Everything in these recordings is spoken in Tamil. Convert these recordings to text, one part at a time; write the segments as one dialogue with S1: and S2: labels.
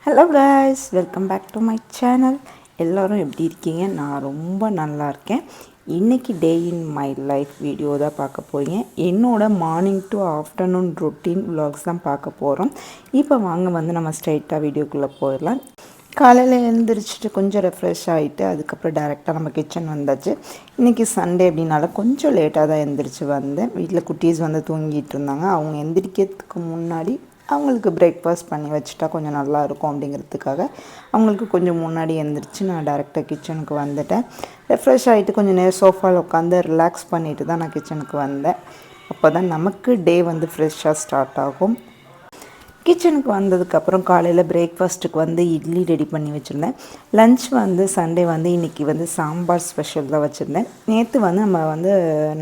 S1: Hello guys, welcome back to my channel. எல்லோரும் எப்படி இருக்கீங்க? நான் ரொம்ப நல்லா இருக்கேன். இன்றைக்கி day in my life video தான் பார்க்க போகிறீங்க. என்னோடய morning to afternoon routine vlogs தான் பார்க்க போகிறோம். இப்போ வாங்க நம்ம ஸ்ட்ரைட்டாக வீடியோக்குள்ளே போயிடலாம். காலையில் எழுந்திரிச்சிட்டு கொஞ்சம் ரெஃப்ரெஷ் ஆகிட்டு அதுக்கப்புறம் டேரெக்டாக நம்ம கிச்சன் வந்தாச்சு. இன்றைக்கி சண்டே அப்படின்னால கொஞ்சம் லேட்டாக தான் எழுந்திரிச்சு வந்தேன். வீட்டில் குட்டீஸ் தூங்கிட்டு இருந்தாங்க. அவங்க எந்திரிக்கிறதுக்கு முன்னாடி அவங்களுக்கு பிரேக்ஃபாஸ்ட் பண்ணி வச்சுட்டா கொஞ்சம் நல்லாயிருக்கும் அப்படிங்கிறதுக்காக அவங்களுக்கு கொஞ்சம் முன்னாடி எழுந்திரிச்சு நான் டேரெக்டாக கிச்சனுக்கு வந்துட்டேன். ரெஃப்ரெஷ் ஆகிட்டு கொஞ்சம் நேரம் சோஃபாவில் உட்காந்து ரிலாக்ஸ் பண்ணிவிட்டு தான் நான் கிச்சனுக்கு வந்தேன். அப்போ தான் நமக்கு டே ஃப்ரெஷ்ஷாக ஸ்டார்ட் ஆகும். கிச்சனுக்கு வந்ததுக்கப்புறம் காலையில் பிரேக்ஃபாஸ்ட்டுக்கு இட்லி ரெடி பண்ணி வச்சுருந்தேன். லன்ச் சண்டே இன்றைக்கி சாம்பார் ஸ்பெஷல் தான் வச்சுருந்தேன். நேற்று நம்ம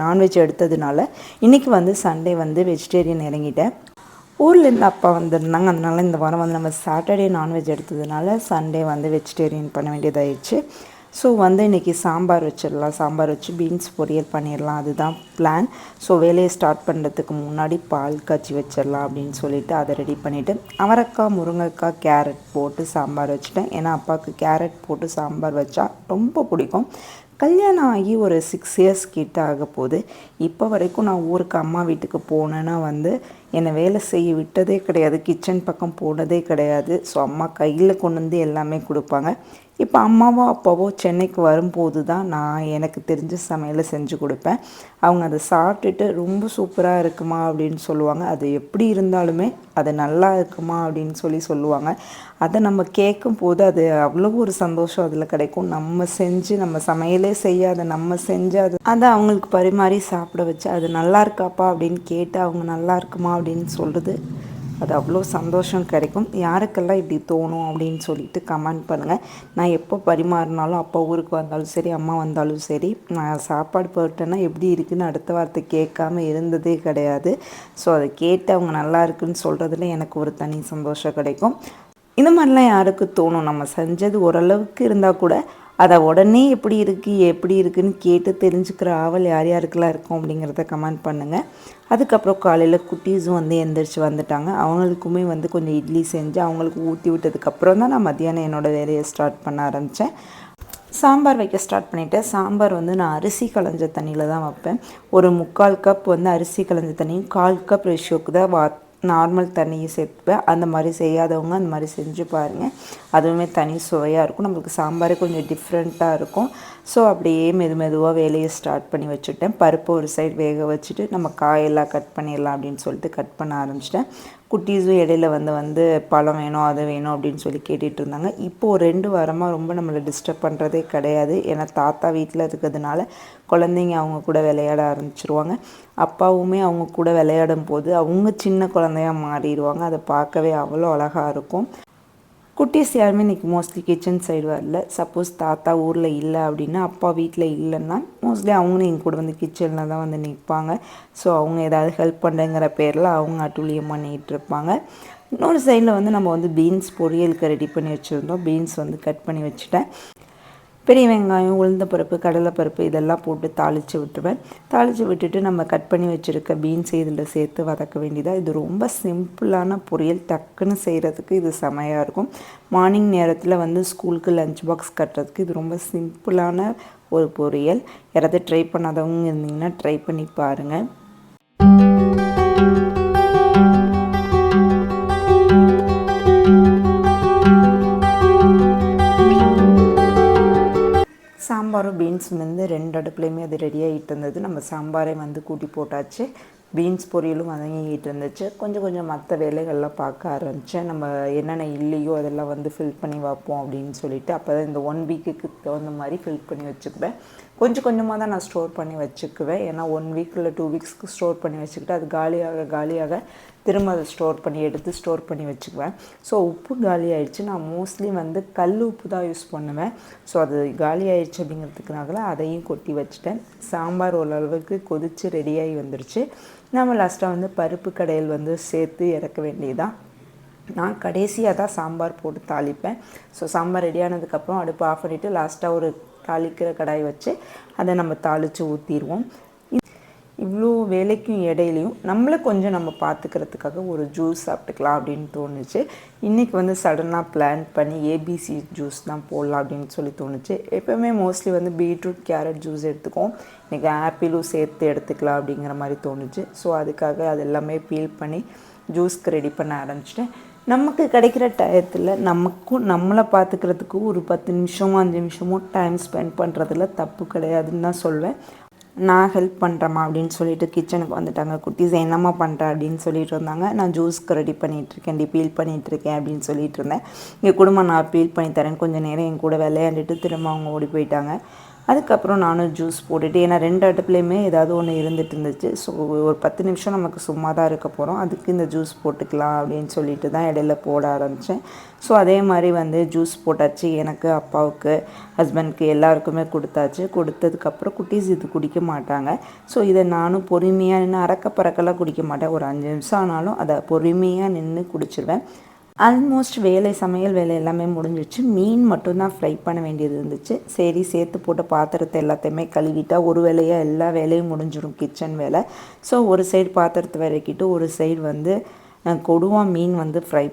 S1: நான்வெஜ் எடுத்ததுனால இன்றைக்கி சண்டே வெஜிடேரியன் இறங்கிட்டேன். ஊர்லேருந்து அப்பா வந்திருந்தாங்க. அதனால இந்த வாரம் நம்ம சாட்டர்டே நான்வெஜ் எடுத்ததுனால சண்டே வெஜிடேரியன் பண்ண வேண்டியதாகிடுச்சு. ஸோ இன்றைக்கி சாம்பார் வச்சிடலாம். சாம்பார் வச்சு பீன்ஸ் பொரியல் பண்ணிடலாம், அதுதான் பிளான். ஸோ வேலையை ஸ்டார்ட் பண்ணுறதுக்கு முன்னாடி பால் காய்ச்சி வச்சிடலாம் அப்படின்னு சொல்லிவிட்டு அதை ரெடி பண்ணிவிட்டு அவரைக்காய், முருங்கைக்காய், கேரட் போட்டு சாம்பார் வச்சுட்டேன். ஏன்னா அப்பாவுக்கு கேரட் போட்டு சாம்பார் வச்சா ரொம்ப பிடிக்கும். கல்யாணம் ஆகி ஒரு 6 இயர்ஸ் கிட்ட ஆக போகுது. இப்போ வரைக்கும் நான் ஊருக்கு அம்மா வீட்டுக்கு போனேன்னா என்னை வேலை செய்ய விட்டதே கிடையாது, கிச்சன் பக்கம் போனதே கிடையாது. ஸோ அம்மா கையில் கொண்டு எல்லாமே கொடுப்பாங்க. இப்போ அம்மாவோ அப்பாவோ சென்னைக்கு வரும்போது தான் நான் எனக்கு தெரிஞ்ச சமையலை செஞ்சு கொடுப்பேன். அவங்க அதை சாப்பிட்டுட்டு ரொம்ப சூப்பராக இருக்குமா அப்படின்னு சொல்லுவாங்க. அது எப்படி இருந்தாலுமே அது நல்லா இருக்குமா அப்படின்னு சொல்லுவாங்க. அதை நம்ம கேட்கும் போது அது அவ்வளோ ஒரு சந்தோஷம் அதில் கிடைக்கும். நம்ம செஞ்சு நம்ம சமையலே செய்யாத நம்ம செஞ்சு அதை அவங்களுக்கு பரிமாறி சாப்பிட வச்சு அது நல்லா இருக்காப்பா அப்படின்னு கேட்டு அவங்க நல்லா இருக்குமா அப்படின்னு சொல்கிறது, அது அவ்வளோ சந்தோஷம் கிடைக்கும். யாருக்கெல்லாம் இப்படி தோணும் அப்படின்னு சொல்லிட்டு கமெண்ட் பண்ணுங்கள். நான் எப்போ பரிமாறினாலும் அப்பா ஊருக்கு வந்தாலும் சரி, அம்மா வந்தாலும் சரி, நான் சாப்பாடு போட்டேன்னா எப்படி இருக்குதுன்னு அடுத்த வார்த்தை கேட்காம இருந்ததே கிடையாது. ஸோ அதை கேட்டு அவங்க நல்லா இருக்குன்னு சொல்கிறதுல எனக்கு ஒரு தனி சந்தோஷம் கிடைக்கும். இந்த மாதிரிலாம் யாருக்கு தோணும்? நம்ம செஞ்சது ஓரளவுக்கு இருந்தால் கூட அதை உடனே எப்படி இருக்குதுன்னு கேட்டு தெரிஞ்சுக்கிற ஆவல் யார் யாருக்கெல்லாம் இருக்கும் அப்படிங்கிறத கமெண்ட் பண்ணுங்கள். அதுக்கப்புறம் காலையில் குட்டீஸும் எந்திரிச்சு வந்துட்டாங்க. அவங்களுக்குமே கொஞ்சம் இட்லி செஞ்சு அவங்களுக்கு ஊற்றி விட்டதுக்கப்புறம் தான் நான் மத்தியானம் என்னோடய வேலையை ஸ்டார்ட் பண்ண ஆரம்பித்தேன். சாம்பார் வைக்க ஸ்டார்ட் பண்ணிவிட்டேன். சாம்பார் நான் அரிசி களைஞ்ச தண்ணியில் தான் வைப்பேன். ஒரு 3/4 கப் அரிசி களைஞ்ச தண்ணியும் 1/4 கப் ரேஷியோக்கு தான் நார்மல் தண்ணியை சேர்த்துப்பேன். அந்த மாதிரி செய்யாதவங்க அந்த மாதிரி செஞ்சு பாருங்கள். அதுவுமே தனி சுவையாக இருக்கும். நம்மளுக்கு சாம்பாரே கொஞ்சம் டிஃப்ரெண்ட்டாக இருக்கும். ஸோ அப்படியே மெதுவாக வேலையை ஸ்டார்ட் பண்ணி வச்சுட்டேன். பருப்பு ஒரு சைடு வேக வச்சுட்டு நம்ம காயெல்லாம் கட் பண்ணிடலாம் அப்படின்னு சொல்லிட்டு கட் பண்ண ஆரம்பிச்சிட்டேன். குட்டீஸும் இடையில பழம் வேணும் அது வேணும் அப்படின்னு சொல்லி கேட்டுட்டு இருந்தாங்க. இப்போது 2 வாரமாக ரொம்ப நம்மளை டிஸ்டர்ப் பண்ணுறதே கிடையாது. ஏன்னா தாத்தா வீட்டில் இருக்கிறதுனால குழந்தைங்க அவங்க கூட விளையாட ஆரம்பிச்சிருவாங்க. அப்பாவுமே அவங்க கூட விளையாடும் போது அவங்க சின்ன குழந்தையாக மாறிடுவாங்க. அதை பார்க்கவே அவ்வளோ அழகாக இருக்கும். குட்டீஸ் யாருமே இன்றைக்கி மோஸ்ட்லி கிச்சன் சைடு வரல. சப்போஸ் தாத்தா ஊரில் இல்லை அப்படின்னா, அப்பா வீட்டில் இல்லைன்னா மோஸ்ட்லி அவங்களும் எங்கள் கூட கிச்சனில் தான் நிற்பாங்க. ஸோ அவங்க ஏதாவது ஹெல்ப் பண்ணுறங்கிற பேரில் அவங்க அட்டூழியம் பண்ணிகிட்டு இருப்பாங்க. இன்னொரு சைடில் நம்ம பீன்ஸ் பொரியலுக்கு ரெடி பண்ணி வச்சுருந்தோம். பீன்ஸ் கட் பண்ணி வச்சுட்டேன். பெரிய வெங்காயம், உளுந்தப்பருப்பு, கடலைப்பருப்பு இதெல்லாம் போட்டு தாளித்து விட்டுருவேன். தாளித்து விட்டுட்டு நம்ம கட் பண்ணி வச்சுருக்க பீன்ஸ் இதில் சேர்த்து வதக்க வேண்டியதாக. இது ரொம்ப சிம்பிளான பொரியல், டக்குன்னு செய்கிறதுக்கு இது செமையாக இருக்கும். மார்னிங் நேரத்தில் ஸ்கூலுக்கு லஞ்ச் பாக்ஸ் கட்டுறதுக்கு இது ரொம்ப சிம்பிளான ஒரு பொரியல். யாராவது ட்ரை பண்ணாதவங்க இருந்தீங்கன்னா ட்ரை பண்ணி பாருங்கள். சாம்பாரும் பீன்ஸ் 2 அடுப்புலையுமே அது ரெடி ஆகிட்டு இருந்தது. நம்ம சாம்பாரே கூட்டி போட்டாச்சு. பீன்ஸ் பொரியலும் வதங்கிட்டு இருந்துச்சு. கொஞ்சம் மற்ற வேலைகள்லாம் பார்க்க ஆரம்பித்தேன். நம்ம என்னென்ன இல்லையோ அதெல்லாம் ஃபில் பண்ணி வைப்போம் அப்படின்னு சொல்லிட்டு. அப்போ தான் இந்த 1 வீக்குக்கு தகுந்த மாதிரி ஃபில் பண்ணி வச்சுக்குவேன். கொஞ்சமாக தான் நான் ஸ்டோர் பண்ணி வச்சுக்குவேன். ஏன்னா 1 வீக் இல்லை 2 வீக்ஸ்க்கு ஸ்டோர் பண்ணி வச்சுக்கிட்டு அது காலியாக திரும்ப அதை எடுத்து ஸ்டோர் பண்ணி வச்சுக்குவேன். ஸோ உப்பு காலி ஆகிடுச்சு. நான் மோஸ்ட்லி கல் உப்பு தான் யூஸ் பண்ணுவேன். ஸோ அது காலி ஆகிடுச்சு அப்படிங்கிறதுக்குனால அதையும் கொட்டி வச்சுட்டேன். சாம்பார் ஓரளவுக்கு கொதித்து ரெடியாகி வந்துருச்சு. நம்ம லாஸ்ட்டாக பருப்பு கடையில் சேர்த்து இறக்க வேண்டியதான். நான் கடைசியாக தான் சாம்பார் போட்டு தாளிப்பேன். ஸோ சாம்பார் ரெடியானதுக்கப்புறம் அடுப்பு ஆஃப் பண்ணிவிட்டு லாஸ்ட்டாக ஒரு தாளிக்கிற கடாய் வச்சு அதை நம்ம தாளித்து ஊற்றிடுவோம். இவ்வளோ வேலைக்கும் இடையிலையும் நம்மளை கொஞ்சம் நம்ம பார்த்துக்கிறதுக்காக ஒரு ஜூஸ் சாப்பிட்டுக்கலாம் அப்படின்னு தோணுச்சு. இன்றைக்கி வந்து சடனாக பிளான் பண்ணி ஏபிசி ஜூஸ் தான் போடலாம் அப்படின்னு சொல்லி தோணுச்சு. எப்போவுமே மோஸ்ட்லி வந்து பீட்ரூட் கேரட் ஜூஸ் எடுத்துக்கோம், இன்றைக்கி ஆப்பிளும் சேர்த்து எடுத்துக்கலாம் அப்படிங்கிற மாதிரி தோணுச்சு. ஸோ அதுக்காக அது எல்லாமே பீல் பண்ணி ஜூஸ்க்கு ரெடி பண்ண ஆரம்பிச்சிட்டேன். நமக்கு கிடைக்கிற டயத்தில் நம்மளை பார்த்துக்கிறதுக்கு ஒரு 10 நிமிஷமோ 5 நிமிஷமோ டைம் ஸ்பெண்ட் பண்ணுறதுல தப்பு கிடையாதுன்னு தான் சொல்வேன். நான் ஹெல்ப் பண்ணுறேம்மா அப்படின்னு சொல்லிட்டு கிச்சனுக்கு வந்துட்டாங்க. குட்டீஸ் என்னம்மா பண்ணுற அப்படின்னு சொல்லிட்டு இருந்தாங்க. நான் ஜூஸ்க்கு ரெடி பண்ணிகிட்ருக்கேன், பீல் பண்ணிகிட்ருக்கேன் அப்படின்னு சொல்லிட்டு இருந்தேன். இங்கே குடும்பம் நான் பீல் பண்ணி தரேன், கொஞ்சம் நேரம் என் கூட விளையாண்டுட்டு திரும்ப அவங்க ஓடி போயிட்டாங்க. அதுக்கப்புறம் நானும் ஜூஸ் போட்டுட்டு, ஏன்னா 2 அடுப்புலேயுமே ஏதாவது ஒன்று இருந்துகிட்டு இருந்துச்சு. ஸோ ஒரு 10 நிமிஷம் நமக்கு சும்மா தான் இருக்க போகிறோம், அதுக்கு இந்த ஜூஸ் போட்டுக்கலாம் அப்படின்னு சொல்லிட்டு தான் இடையில போட ஆரம்பித்தேன். ஸோ அதே மாதிரி வந்து ஜூஸ் போட்டாச்சு. எனக்கு, அப்பாவுக்கு, ஹஸ்பண்ட்க்கு எல்லாருக்குமே கொடுத்தாச்சு. கொடுத்ததுக்கப்புறம் குட்டீஸ் இது குடிக்க மாட்டாங்க. ஸோ இதை நானும் பொறுமையாக நின்று அறக்க பறக்கெல்லாம் குடிக்க மாட்டேன். ஒரு 5 நிமிஷம் ஆனாலும் அதை பொறுமையாக நின்று குடிச்சிடுவேன். ஆல்மோஸ்ட் சமையல் வேலை எல்லாமே முடிஞ்சிச்சு. மீன் மட்டும்தான் ஃப்ரை பண்ண வேண்டியது இருந்துச்சு. சரி, சேர்த்து போட்ட பாத்திரத்தை எல்லாத்தையுமே கழுவிட்டா ஒரு வேலையாக எல்லா வேலையும் முடிஞ்சிடும், கிச்சன் வேலை. ஸோ ஒரு சைடு பாத்திரத்தை விளக்கிட்டு ஒரு சைடு வந்து கொடுவா மீன் வந்து ஃப்ரை